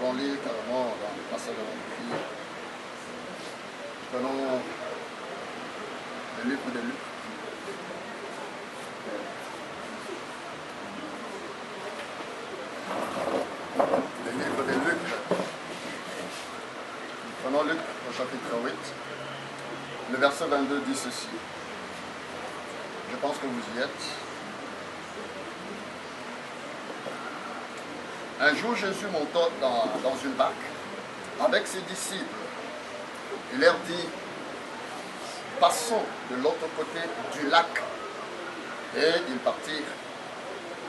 allons lire carrément dans le passage de l'Écriture. Prenons le livre de Luc. Le livre de Luc. Prenons Luc au chapitre 8. Le verset 22 dit ceci. Je pense que vous y êtes. Un jour, Jésus monta dans une barque avec ses disciples. Il leur dit, passons de l'autre côté du lac. Et ils partirent.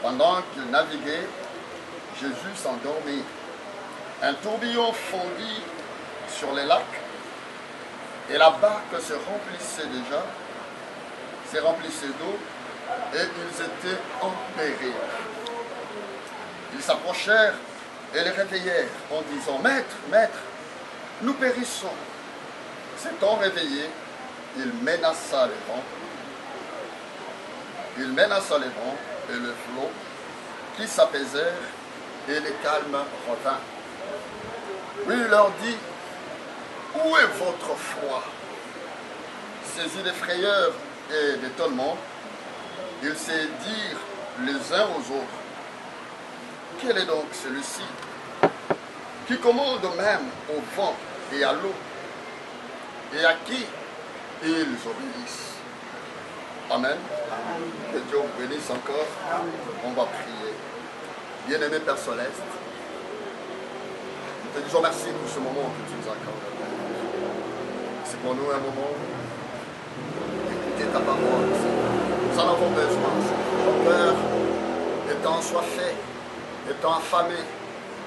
Pendant qu'ils naviguaient, Jésus s'endormit. Un tourbillon fondit sur les lacs et la barque se remplissait d'eau et ils étaient en péril. Ils s'approchèrent et les réveillèrent en disant, Maître, Maître, nous périssons. S'étant réveillé, il menaça les vents. Il menaça les vents et le flot qui s'apaisèrent et le calme revint. Puis il leur dit, où est votre foi? Saisis de frayeur et d'étonnement, ils se dirent les uns aux autres, quel est donc celui-ci qui commande même au vent et à l'eau et à qui ils obéissent? Amen. Que Dieu vous bénisse encore. On va prier. Bien-aimé Père Céleste, nous te disons merci pour ce moment que tu nous accordes. C'est pour nous un moment d'écouter ta parole. Nous en avons besoin. Notre cœur étant soifé, étant affamé,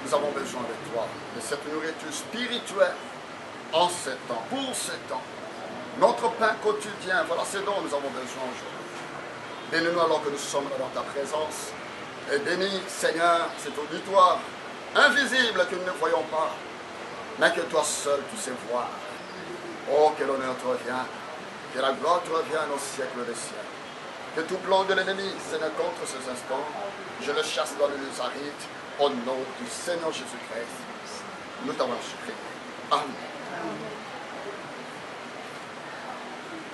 nous avons besoin de toi, de cette nourriture spirituelle en ce temps, pour ce temps. Notre pain quotidien, voilà ce dont nous avons besoin aujourd'hui. Bénis-nous alors que nous sommes dans ta présence. Et bénis, Seigneur, cet auditoire invisible que nous ne voyons pas, mais que toi seul tu sais voir. Oh, que l'honneur te revient, que la gloire te revienne au siècle des siècles. Que tout plan de l'ennemi, Seigneur, contre ces instants, je le chasse dans le Nazareth, au nom du Seigneur Jésus-Christ. Nous t'avons supplié. Amen.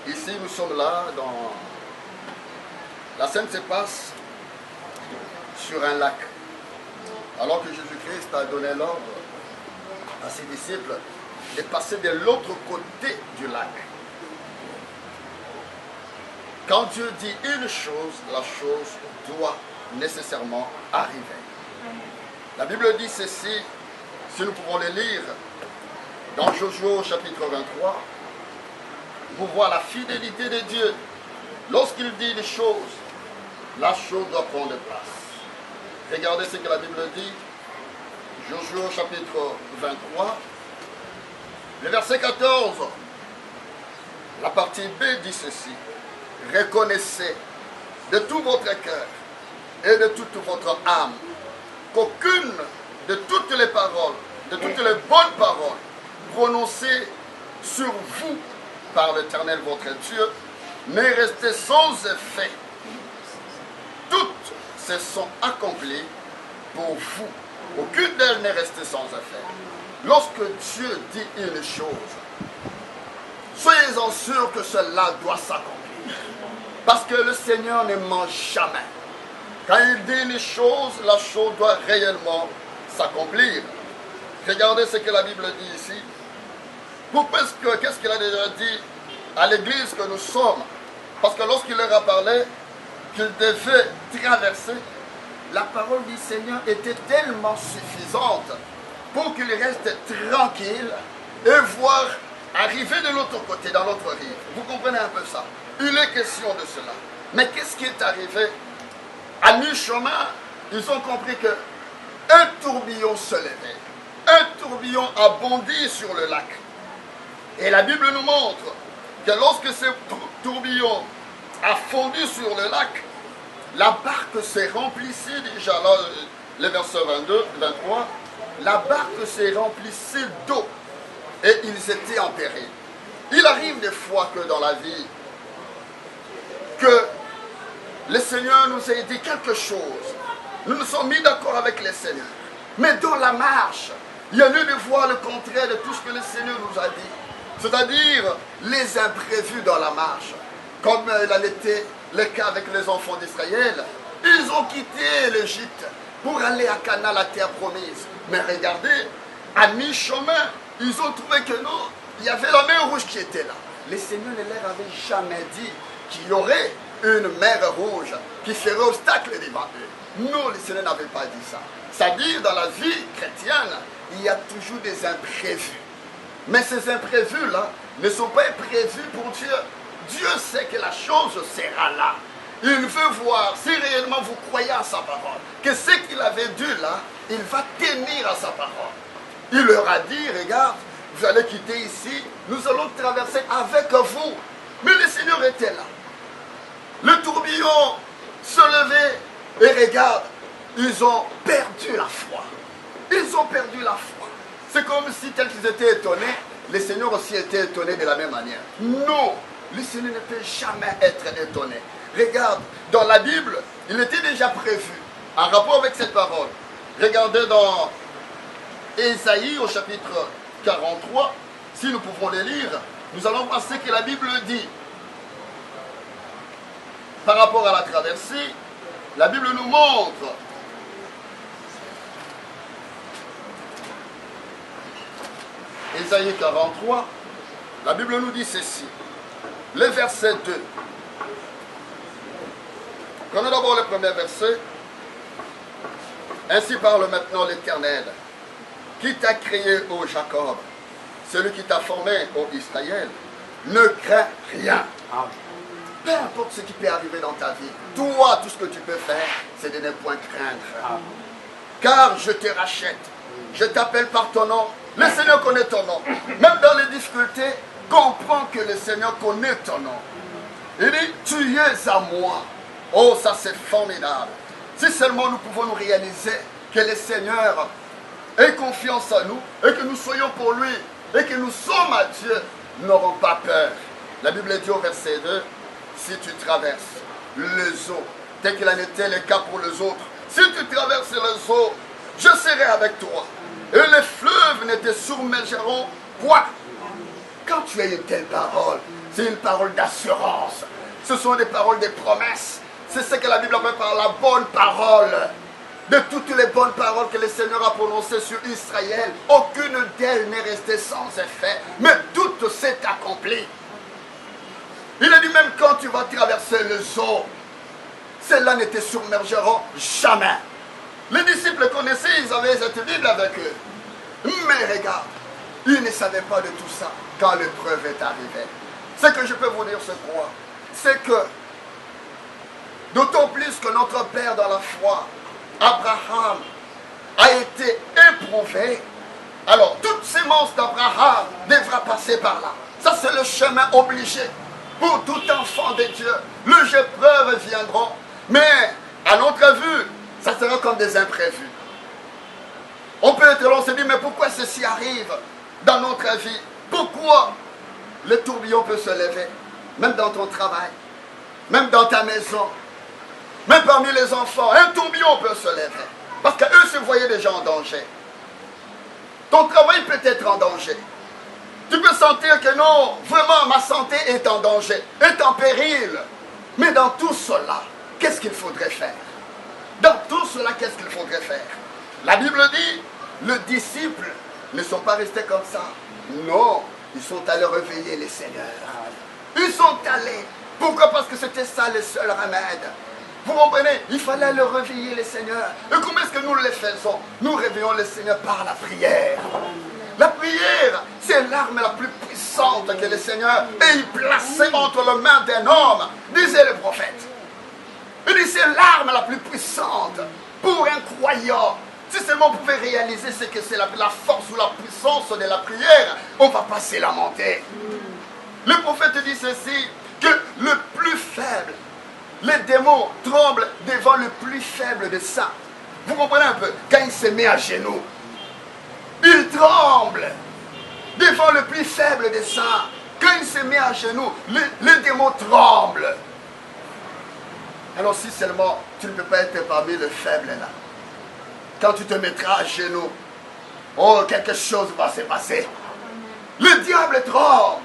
Ici, nous sommes là dans... La scène se passe sur un lac. Alors que Jésus-Christ a donné l'ordre à ses disciples de passer de l'autre côté du lac. Quand Dieu dit une chose, la chose doit nécessairement arriver. La Bible dit ceci, si nous pouvons le lire, dans Josué chapitre 23, pour voir la fidélité de Dieu. Lorsqu'il dit des choses, la chose doit prendre place. Regardez ce que la Bible dit. Josué chapitre 23, le verset 14. La partie B dit ceci. Reconnaissez de tout votre cœur et de toute votre âme qu'aucune de toutes les paroles, de toutes les bonnes paroles prononcées sur vous par l'Éternel votre Dieu n'est restée sans effet. Toutes se sont accomplies pour vous. Aucune d'elles n'est restée sans effet. Lorsque Dieu dit une chose, soyez-en sûrs que cela doit s'accomplir. Parce que le Seigneur ne ment jamais. Quand il dit une chose, la chose doit réellement s'accomplir. Regardez ce que la Bible dit ici. Qu'est-ce qu'il a déjà dit à l'église que nous sommes? Parce que lorsqu'il leur a parlé qu'ils devaient traverser, la parole du Seigneur était tellement suffisante pour qu'ils restent tranquilles et voir arriver de l'autre côté, dans l'autre rive. Vous comprenez un peu ça? Il est question de cela. Mais qu'est-ce qui est arrivé? À mi-chemin, ils ont compris qu'un tourbillon se levait. Un tourbillon a bondi sur le lac. Et la Bible nous montre que lorsque ce tourbillon a fondu sur le lac, la barque s'est remplissée déjà, là, le verset 22, 23, la barque s'est remplissée d'eau et ils étaient en péril. Il arrive des fois que dans la vie, que le Seigneur nous ait dit quelque chose. Nous nous sommes mis d'accord avec le Seigneur. Mais dans la marche, Il y a lieu de voir le contraire de tout ce que le Seigneur nous a dit. C'est-à-dire les imprévus dans la marche. Comme il en était le cas avec les enfants d'Israël. Ils ont quitté l'Égypte pour aller à Canaan, la terre promise. Mais regardez, à mi-chemin, ils ont trouvé que non, il y avait la mer rouge qui était là. Le Seigneur ne leur avait jamais dit qu'il y aurait une mer rouge qui ferait obstacle devant eux. Non, le Seigneur n'avait pas dit ça. C'est-à-dire, dans la vie chrétienne, il y a toujours des imprévus. Mais ces imprévus-là ne sont pas prévus pour Dieu. Dieu sait que la chose sera là. Il veut voir si réellement vous croyez à sa parole. Que ce qu'il avait dit là, il va tenir à sa parole. Il leur a dit, regarde, vous allez quitter ici, nous allons traverser avec vous. Mais le Seigneur était là. Le tourbillon se levait et regarde, ils ont perdu la foi. Ils ont perdu la foi. C'est comme si, tel qu'ils étaient étonnés, le Seigneur aussi était étonné de la même manière. Non, le Seigneur ne peut jamais être étonné. Regarde, dans la Bible, il était déjà prévu, en rapport avec cette parole. Regardez dans Ésaïe au chapitre 43, si nous pouvons les lire, nous allons voir ce que la Bible dit. Par rapport à la traversée, la Bible nous montre Ésaïe 43, la Bible nous dit ceci. Le verset 2. Prenons d'abord le premier verset. Ainsi parle maintenant l'Éternel, qui t'a créé, ô Jacob, celui qui t'a formé, ô Israël, ne crains rien. Peu importe ce qui peut arriver dans ta vie, toi, tout ce que tu peux faire, c'est de ne point craindre. Car je te rachète, je t'appelle par ton nom. Le Seigneur connaît ton nom. Même dans les difficultés, comprends que le Seigneur connaît ton nom. Il dit, tu es à moi. Oh, ça c'est formidable. Si seulement nous pouvons nous réaliser que le Seigneur ait confiance en nous et que nous soyons pour lui et que nous sommes à Dieu, nous n'aurons pas peur. La Bible dit au verset 2, si tu traverses les eaux, tel qu'il en était le cas pour les autres, si tu traverses les eaux, je serai avec toi. Et les fleuves ne te submergeront point. Quand tu as une telle parole, c'est une parole d'assurance. Ce sont des paroles de promesses. C'est ce que la Bible appelle par la bonne parole. De toutes les bonnes paroles que le Seigneur a prononcées sur Israël, aucune d'elles n'est restée sans effet, mais toutes s'est accomplies. Il a dit même quand tu vas traverser les eaux, celles-là ne te submergeront jamais. Les disciples connaissaient, ils avaient cette Bible avec eux. Mais regarde, ils ne savaient pas de tout ça quand l'épreuve est arrivée. Ce que je peux vous dire, c'est quoi? C'est que, d'autant plus que notre Père dans la foi, Abraham, a été éprouvé, alors toute sémence d'Abraham devra passer par là. Ça, c'est le chemin obligé pour tout enfant de Dieu. Les épreuves viendront, mais à notre vue, ça sera comme des imprévus. On peut être là, on se dit, mais pourquoi ceci arrive dans notre vie? Pourquoi le tourbillon peut se lever? Même dans ton travail, même dans ta maison, même parmi les enfants, un tourbillon peut se lever. Parce qu'eux se voyaient déjà en danger. Ton travail peut être en danger. Tu peux sentir que non, vraiment ma santé est en danger, est en péril. Mais dans tout cela, qu'est-ce qu'il faudrait faire? Dans tout cela, qu'est-ce qu'il faudrait faire? La Bible dit, les disciples ne sont pas restés comme ça. Non, ils sont allés réveiller les seigneurs. Ils sont allés. Pourquoi? Parce que c'était ça le seul remède. Vous comprenez? Il fallait le réveiller les seigneurs. Et comment est-ce que nous le faisons? Nous réveillons les seigneurs par la prière. La prière, c'est l'arme la plus puissante que le Seigneur ait placée entre les mains d'un homme, disait le prophète. Il dit, c'est l'arme la plus puissante pour un croyant. Si seulement on pouvait réaliser ce que c'est la force ou la puissance de la prière, on ne va pas se lamenter. Le prophète dit ceci, que le plus faible, les démons tremblent devant le plus faible des saints. Vous comprenez un peu? Quand il se met à genoux, il tremble devant le plus faible des saints. Quand il se met à genoux, les démons tremblent. Alors si seulement tu ne peux pas être parmi les faibles là, quand tu te mettras à genoux, oh, quelque chose va se passer. Le diable tremble.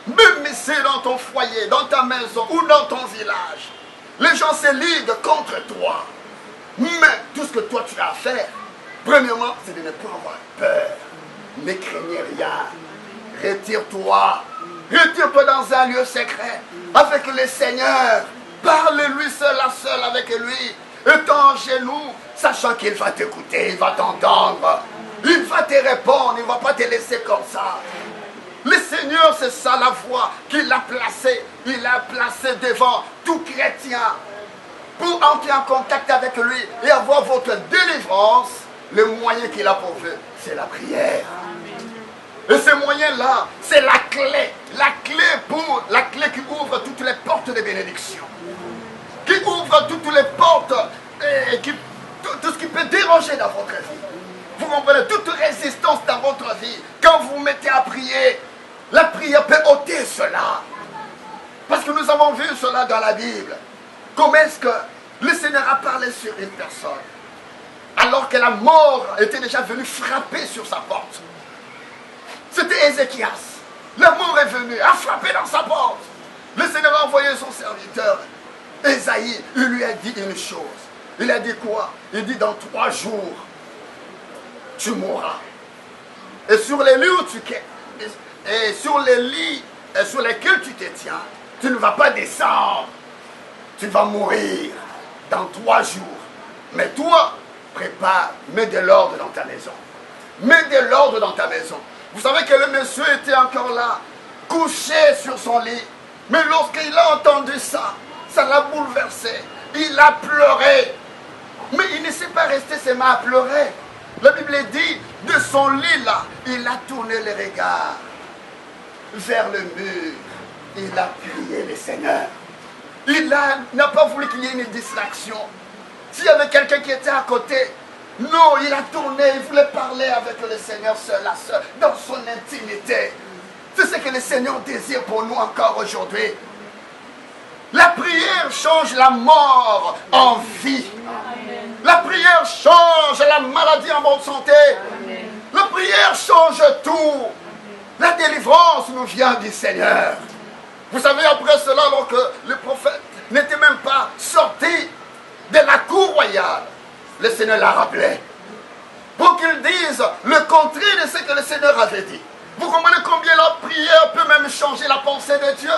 Même si c'est dans ton foyer, dans ta maison ou dans ton village, les gens se liguent contre toi. Mais tout ce que toi tu as à faire, premièrement, c'est de ne pas avoir peur. Ne craignez rien. Retire-toi. Retire-toi dans un lieu secret avec le Seigneur. Parle-lui seul à seul avec lui. Étant en genoux, sachant qu'il va t'écouter, il va t'entendre. Il va te répondre, il ne va pas te laisser comme ça. Le Seigneur, c'est ça la voie qu'il a placée. Il a placé devant tout chrétien. Pour entrer en contact avec lui et avoir votre délivrance, le moyen qu'il a pour vous, c'est la prière. Et ce moyen-là, c'est la clé qui ouvre toutes les portes de bénédiction. Qui ouvre toutes les portes et tout ce qui peut déranger dans votre vie. Vous comprenez, toute résistance dans votre vie, quand vous vous mettez à prier, la prière peut ôter cela. Parce que nous avons vu cela dans la Bible. Comment est-ce que le Seigneur a parlé sur une personne alors que la mort était déjà venue frapper sur sa porte? C'était Ézéchias. La mort est venue, a frappé dans sa porte. Le Seigneur a envoyé son serviteur, Ésaïe. Il lui a dit une chose. Il a dit quoi? Il dit dans 3 jours, tu mourras. Et sur les lits où et sur les lits sur lesquels tu te tiens, tu ne vas pas descendre. Tu vas mourir dans 3 jours. Mais toi, prépare, mets de l'ordre dans ta maison. Mets de l'ordre dans ta maison. Vous savez que le monsieur était encore là, couché sur son lit. Mais lorsqu'il a entendu ça, ça l'a bouleversé. Il a pleuré. Mais il ne s'est pas resté ses mains à pleurer. La Bible dit, de son lit là, il a tourné les regards vers le mur. Il a prié le Seigneur. Il n'a pas voulu qu'il y ait une distraction. S'il y avait quelqu'un qui était à côté, non, il a tourné, il voulait parler avec le Seigneur seul à seul, dans son intimité. C'est ce que le Seigneur désire pour nous encore aujourd'hui. La prière change la mort en vie. La prière change la maladie en bonne santé. La prière change tout. La délivrance nous vient du Seigneur. Vous savez, après cela, alors que le prophète n'était même pas sorti de la cour royale, le Seigneur l'a rappelé pour qu'il dise le contraire de ce que le Seigneur avait dit. Vous comprenez combien la prière peut même changer la pensée de Dieu?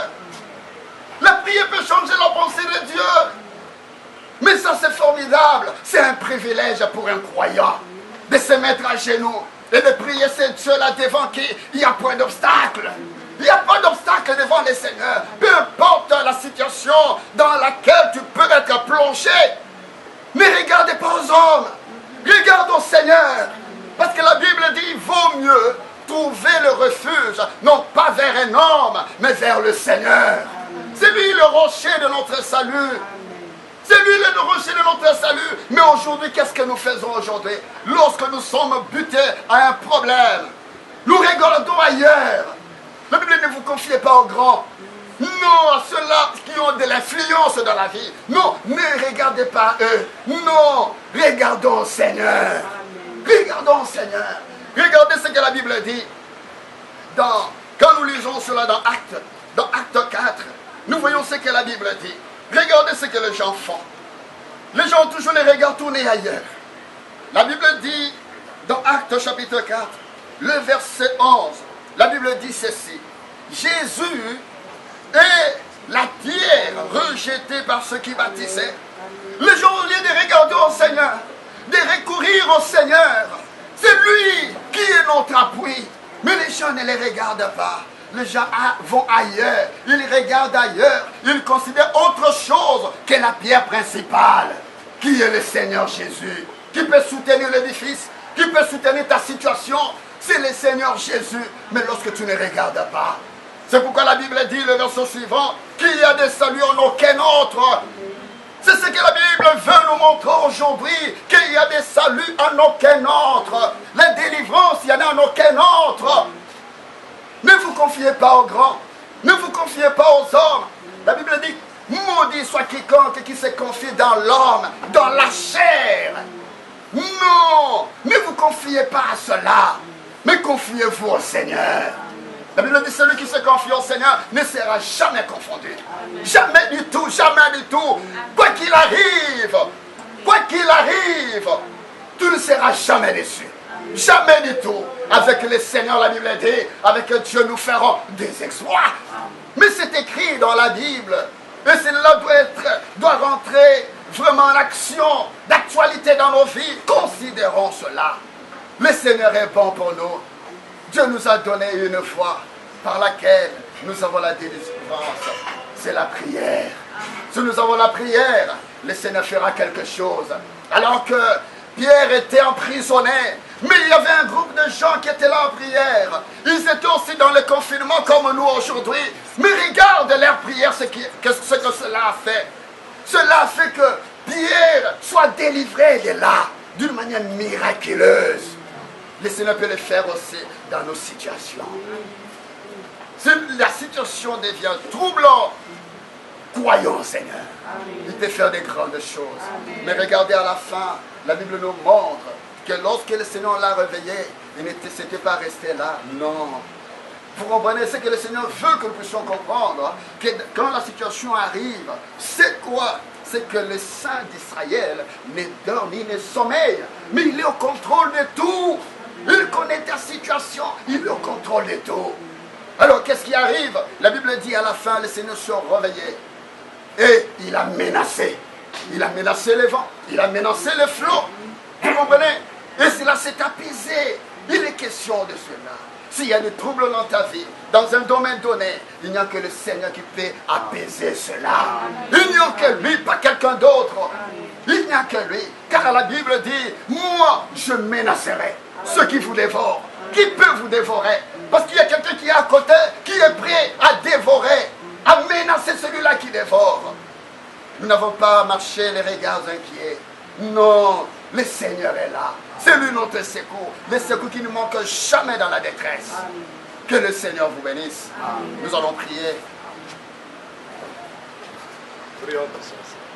La prière peut changer la pensée de Dieu. Mais ça, c'est formidable. C'est un privilège pour un croyant de se mettre à genoux et de prier ce Dieu-là devant qui il n'y a point d'obstacle. Il n'y a pas d'obstacle devant le Seigneur. Peu importe la situation dans laquelle tu peux être plongé. Ne regardez pas aux hommes. Regarde au Seigneur. Parce que la Bible dit, il vaut mieux trouver le refuge, non pas vers un homme, mais vers le Seigneur. C'est lui le rocher de notre salut. C'est lui le rocher de notre salut. Mais aujourd'hui, qu'est-ce que nous faisons aujourd'hui? Lorsque nous sommes butés à un problème, nous regardons ailleurs. La Bible ne vous confiez pas aux grands. Non, à ceux-là qui ont de l'influence dans la vie. Non, ne regardez pas eux. Non, regardons au Seigneur. Regardons au Seigneur. Regardez ce que la Bible dit. Quand nous lisons cela dans Acte 4, nous voyons ce que la Bible dit. Regardez ce que les gens font. Les gens ont toujours les regards tournés ailleurs. La Bible dit, dans Acte chapitre 4, le verset 11, la Bible dit ceci. Jésus est la pierre rejetée par ceux qui bâtissaient. Les gens, au lieu de regarder au Seigneur, de recourir au Seigneur, c'est lui qui est notre appui. Mais les gens ne les regardent pas. Les gens vont ailleurs, ils regardent ailleurs, ils considèrent autre chose que la pierre principale, qui est le Seigneur Jésus, qui peut soutenir l'édifice, qui peut soutenir ta situation. C'est le Seigneur Jésus, mais lorsque tu ne regardes pas. C'est pourquoi la Bible dit, le verset suivant, qu'il y a des saluts en aucun autre. C'est ce que la Bible veut nous montrer aujourd'hui, qu'il y a des saluts en aucun autre. La délivrance, il y en a en aucun autre. Ne vous confiez pas aux grands, ne vous confiez pas aux hommes. La Bible dit, maudit soit quiconque qui se confie dans l'homme, dans la chair. Non, ne vous confiez confiez pas à cela, mais confiez-vous au Seigneur. La Bible dit, celui qui se confie au Seigneur ne sera jamais confondu. Jamais du tout, jamais du tout. Quoi qu'il arrive, tu ne seras jamais déçu. Jamais du tout. Avec le Seigneur, la Bible dit, avec Dieu nous ferons des exploits. Mais c'est écrit dans la Bible. Et cela doit rentrer vraiment en action, d'actualité dans nos vies. Considérons cela. Le Seigneur est bon pour nous. Dieu nous a donné une foi par laquelle nous avons la délivrance. C'est la prière. Si nous avons la prière, le Seigneur fera quelque chose. Alors que Pierre était emprisonné, mais il y avait un groupe de gens qui étaient là en prière. Ils étaient aussi dans le confinement comme nous aujourd'hui. Mais regarde leur prière, ce que cela a fait. Cela a fait que Pierre soit délivré de là d'une manière miraculeuse. Le Seigneur peut le faire aussi dans nos situations. Si la situation devient troublante, croyons au Seigneur. Il peut faire de grandes choses. Mais regardez à la fin, la Bible nous montre que lorsque le Seigneur l'a réveillé, il ne s'était pas resté là. Non. Vous comprenez ce que le Seigneur veut que nous puissions comprendre. Que quand la situation arrive, c'est quoi? C'est que le Saint d'Israël ne dort ni ne sommeille. Mais il est au contrôle de tout. Il connaît ta situation. Il est au contrôle de tout. Alors qu'est-ce qui arrive? La Bible dit à la fin, le Seigneur se réveillait. Et il a menacé. Il a menacé les vents. Il a menacé les flots. Vous comprenez? Et cela s'est apaisé. Il est question de cela. S'il y a des troubles dans ta vie, dans un domaine donné, il n'y a que le Seigneur qui peut apaiser cela. Il n'y a que lui, pas quelqu'un d'autre. Il n'y a que lui. Car la Bible dit, moi, je menacerai ceux qui vous dévorent. Qui peut vous dévorer? Parce qu'il y a quelqu'un qui est à côté, qui est prêt à dévorer, à menacer celui-là qui dévore. Nous n'avons pas marché les regards inquiets. Non, le Seigneur est là. C'est lui notre secours. Le secours qui ne manque jamais dans la détresse. Que le Seigneur vous bénisse. Nous allons prier. Prions ensemble.